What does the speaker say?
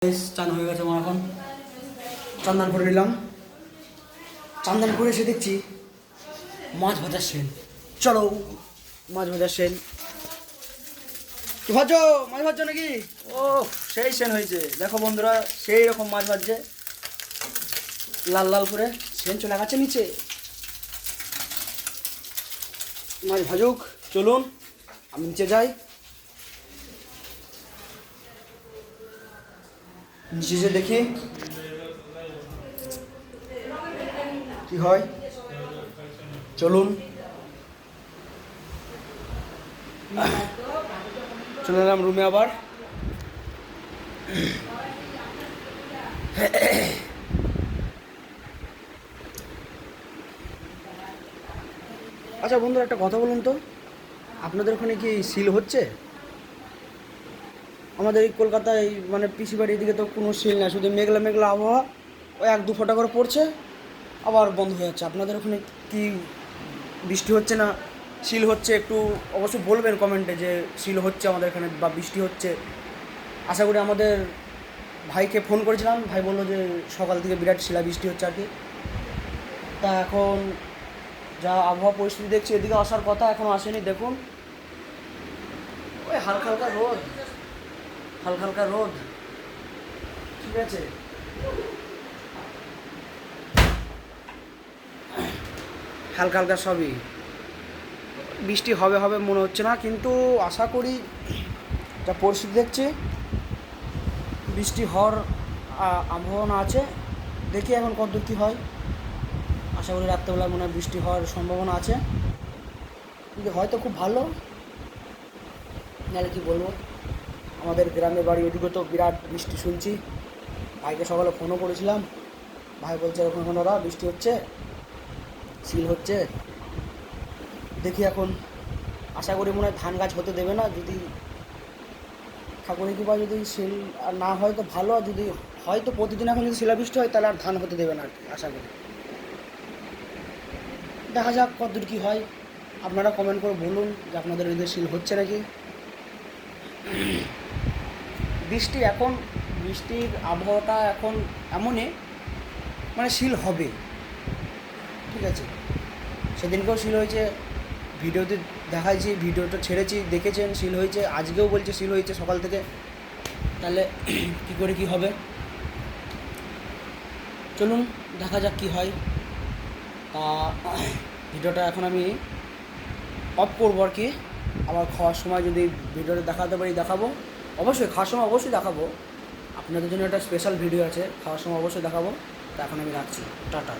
চান হয়ে গেছে আমার এখন চান্দান করে নিলাম। চান্দান করে এসে দেখছি মাছ ভাজার সেন। চলো মাছ ভাজার সেন। কি ভাজো? মাছ ভাজছো নাকি? ও সেই সেন হয়েছে, দেখো বন্ধুরা, সেই রকম মাছ ভাজছে লাল লাল করে। সেন চলে গেছে নিচে। মাছ ভাজুক, চলুন আমি নিচে যাই। নিচে যে দেখি কি হয়, চলুন। চলে এলাম রুমে আবার। আচ্ছা বন্ধুরা, একটা কথা বলুন তো, আপনাদের ওখানে কি সিল হচ্ছে? আমাদের এই কলকাতায় মানে পিসি বাড়ির দিকে তো কোনো সিল না, শুধু মেঘলা মেঘলা আবহাওয়া, ওই 1-2 ফোঁটা করে পড়ছে আবার বন্ধ হয়ে যাচ্ছে। আপনাদের ওখানে কি বৃষ্টি হচ্ছে না সিল হচ্ছে? একটু অবশ্যই বলবেন কমেন্টে যে সিল হচ্ছে আমাদের এখানে বা বৃষ্টি হচ্ছে। আশা করি। আমাদের ভাইকে ফোন করেছিলাম, ভাই বললো যে সকাল থেকে বিরাট শিলা বৃষ্টি হচ্ছে আর কি। তা এখন যা আবহাওয়া পরিস্থিতি দেখছি, এদিকে আসার কথা এখনও আসেনি। দেখুন ওই হালকা হালকা রোদ, হালকা হালকা রোদ, ঠিক আছে। হালকা হালকা সবই, বৃষ্টি হবে হবে মনে হচ্ছে না, কিন্তু আশা করি যা পরিস্থিতি দেখছি বৃষ্টি হওয়ার আবহাওয়া আছে। দেখি এখন কতদূর কী হয়। আশা করি রাত্রেবেলা মনে হয় বৃষ্টি হওয়ার সম্ভাবনা আছে, কিন্তু হয়তো খুব ভালো, নাহলে কী বলবো। আমাদের গ্রামের বাড়ি ওদিকে তো বিরাট বৃষ্টি শুনছি। ভাইকে সকালে ফোনও করেছিলাম, ভাই বলছে এরকম ওরা বৃষ্টি হচ্ছে, সিল হচ্ছে। দেখি এখন, আশা করি মনে হয় ধান গাছ হতে দেবে না। যদি ঠাকুরের কৃপা যদি সিল আর না হয় তো ভালো, আর যদি হয়তো প্রতিদিন এখন যদি শিলাবৃষ্টি হয় তাহলে আর ধান হতে দেবে না আর কি, আশা করি। দেখা যাক কতদূর কী হয়। আপনারা কমেন্ট করে বলুন যে আপনাদের এদিকে সিল হচ্ছে নাকি। বৃষ্টির আবহাওয়াটা এখন এমনই, মানে সিল হবে, ঠিক আছে। সেদিনকেও সিল হয়েছে, ভিডিওতে দেখাইছি, ভিডিওটা ছেড়েছি, দেখেছেন সিল হয়েছে। আজকেও বলছে সিল হয়েছে সকাল থেকে। তাহলে কী করে কী হবে, চলুন দেখা যাক কী হয়। তা ভিডিওটা এখন আমি অফ করবো আর কি। আবার খাওয়ার সময় যদি ভিডিওটা দেখাতে পারি দেখাবো, অবশ্যই খাওয়ার সময় অবশ্যই দেখাবো। আপনাদের জন্য একটা স্পেশাল ভিডিও আছে, খাওয়ার সময় অবশ্যই দেখাবো। তা এখন আমি রাখছি, টাটা।